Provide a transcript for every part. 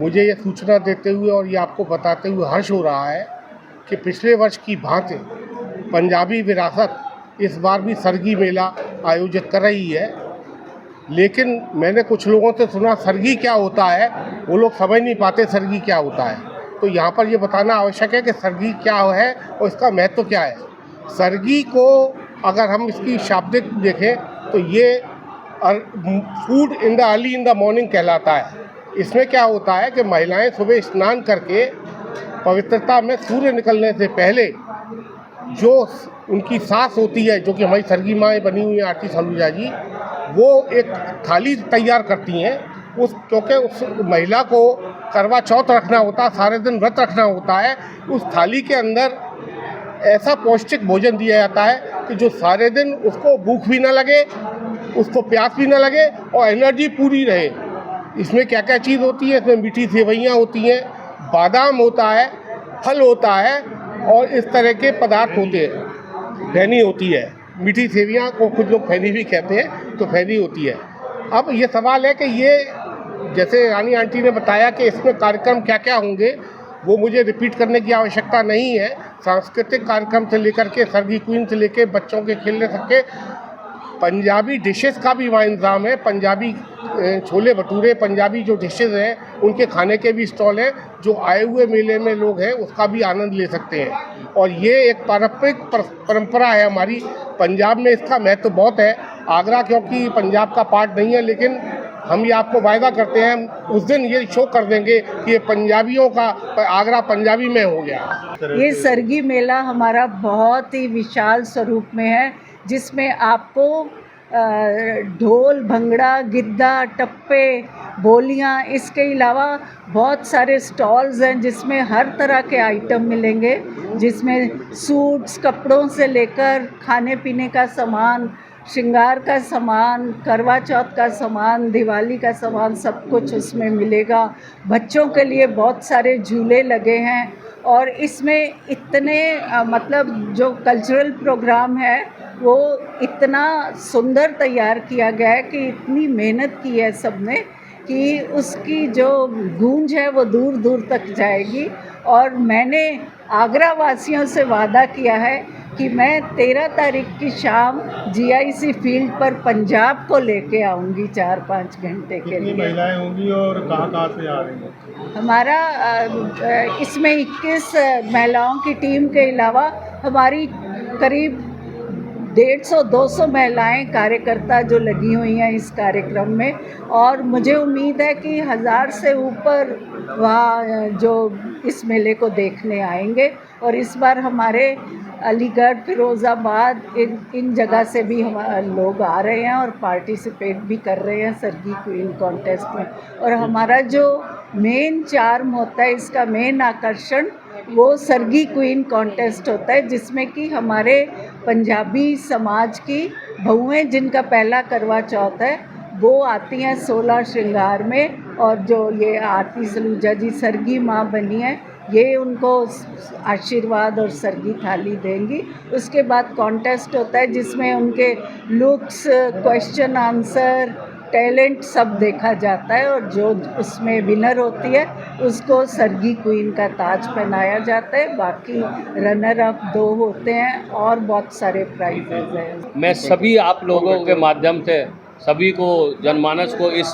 मुझे ये सूचना देते हुए और ये आपको बताते हुए हर्ष हो रहा है कि पिछले वर्ष की भांति पंजाबी विरासत इस बार भी सरगी मेला आयोजित कर रही है। लेकिन मैंने कुछ लोगों से सुना सरगी क्या होता है, वो लोग समझ नहीं पाते सरगी क्या होता है। तो यहाँ पर ये बताना आवश्यक है कि सरगी क्या है और इसका महत्व क्या है। सरगी को अगर हम इसकी शाब्दिक देखें तो ये food in the early in the morning कहलाता है। इसमें क्या होता है कि महिलाएं सुबह स्नान करके पवित्रता में सूर्य निकलने से पहले जो उनकी सास होती है, जो कि हमारी सरगी माएँ बनी हुई हैं आरती सलूजा जी, वो एक थाली तैयार करती हैं। क्योंकि उस महिला को करवा चौथ रखना होता है, सारे दिन व्रत रखना होता है। उस थाली के अंदर ऐसा पौष्टिक भोजन दिया जाता है कि जो सारे दिन उसको भूख भी ना लगे, उसको प्यास भी ना लगे और एनर्जी पूरी रहे। इसमें क्या क्या चीज़ होती है? इसमें मीठी सेवइयाँ होती हैं, बादाम होता है, फल होता है और इस तरह के पदार्थ होते हैं। फैनी होती है, मीठी सेवियाँ को कुछ लोग फैनी भी कहते हैं, तो फैनी होती है। अब ये सवाल है कि ये जैसे रानी आंटी ने बताया कि इसमें कार्यक्रम क्या क्या होंगे, वो मुझे रिपीट करने की आवश्यकता नहीं है। सांस्कृतिक कार्यक्रम से लेकर के सरगी क्वीन से लेकर बच्चों के खेलने तक के पंजाबी डिशेस का भी वहाँ इंतज़ाम है। पंजाबी छोले भटूरे, पंजाबी जो डिशेस हैं उनके खाने के भी स्टॉल हैं। जो आए हुए मेले में लोग हैं उसका भी आनंद ले सकते हैं। और ये एक पारंपरिक परंपरा है हमारी। पंजाब में इसका महत्व बहुत है। आगरा क्योंकि पंजाब का पार्ट नहीं है, लेकिन हम ये आपको वायदा करते हैं उस दिन ये शो कर देंगे कि ये पंजाबियों का आगरा पंजाबी में हो गया। ये सरगी मेला हमारा बहुत ही विशाल स्वरूप में है, जिसमें आपको ढोल, भंगड़ा, गिद्दा, टप्पे, बोलियां, इसके अलावा बहुत सारे स्टॉल्स हैं जिसमें हर तरह के आइटम मिलेंगे, जिसमें सूट्स, कपड़ों से लेकर खाने पीने का सामान, श्रृंगार का सामान, करवा चौथ का सामान, दिवाली का सामान, सब कुछ उसमें मिलेगा। बच्चों के लिए बहुत सारे झूले लगे हैं और इसमें इतने मतलब जो कल्चरल प्रोग्राम है वो इतना सुंदर तैयार किया गया है कि इतनी मेहनत की है सबने कि उसकी जो गूंज है वो दूर दूर तक जाएगी। और मैंने आगरा वासियों से वादा किया है कि मैं 13 तारीख की शाम GIC फील्ड पर पंजाब को लेके आऊँगी 4-5 घंटे के लिए। महिलाएं होंगी और कहाँ से आ रही हैं? हमारा इसमें 21 महिलाओं की टीम के अलावा हमारी करीब 150-200 महिलाएं कार्यकर्ता जो लगी हुई हैं इस कार्यक्रम में। और मुझे उम्मीद है कि 1000 से ऊपर वहाँ जो इस मेले को देखने आएंगे। और इस बार हमारे अलीगढ़, फिरोज़ाबाद, इन जगह से भी हमारे लोग आ रहे हैं और पार्टिसिपेट भी कर रहे हैं सरगी क्वीन कॉन्टेस्ट में। और हमारा जो मेन चार्म होता है, इसका मेन आकर्षण वो सरगी क्वीन कॉन्टेस्ट होता है, जिसमें कि हमारे पंजाबी समाज की बहुएं, जिनका पहला करवा चौथ है, वो आती हैं 16 श्रृंगार में। और जो ये आरती सलूजा जी सरगी माँ बनी है, ये उनको आशीर्वाद और सरगी थाली देंगी। उसके बाद कॉन्टेस्ट होता है जिसमें उनके लुक्स, क्वेश्चन आंसर, टैलेंट सब देखा जाता है। और जो उसमें विनर होती है उसको सरगी क्वीन का ताज पहनाया जाता है। बाकी रनर अप 2 होते हैं और बहुत सारे प्राइजेज हैं। मैं सभी आप लोगों के माध्यम से सभी को, जनमानस को इस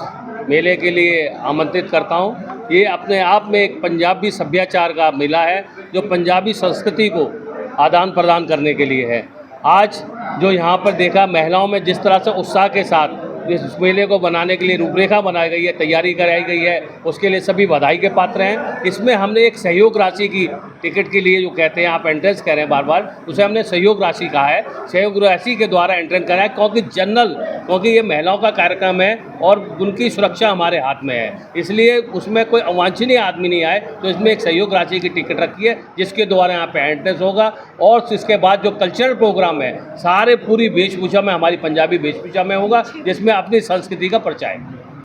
मेले के लिए आमंत्रित करता हूं। ये अपने आप में एक पंजाबी सभ्याचार का मेला है जो पंजाबी संस्कृति को आदान प्रदान करने के लिए है। आज जो यहाँ पर देखा, महिलाओं में जिस तरह से उत्साह के साथ इस मेले को बनाने के लिए रूपरेखा बनाई गई है, तैयारी कराई गई है, उसके लिए सभी बधाई के पात्र हैं। इसमें हमने एक सहयोग राशि की टिकट के लिए, जो कहते हैं आप एंट्रेंस कह रहे हैं बार बार, उसे हमने सहयोग राशि कहा है। सहयोग राशि के द्वारा एंट्रेंस करा है क्योंकि ये महिलाओं का कार्यक्रम है और उनकी सुरक्षा हमारे हाथ में है, इसलिए उसमें कोई अवांछनीय आदमी नहीं आए। तो इसमें एक सहयोग राशि की टिकट रखी है जिसके द्वारा यहाँ पे एंट्रेंस होगा। और इसके बाद जो कल्चरल प्रोग्राम है सारे पूरी वेशभूषा में, हमारी पंजाबी वेशभूषा में होगा, जिसमें अपनी संस्कृति का परिचय है।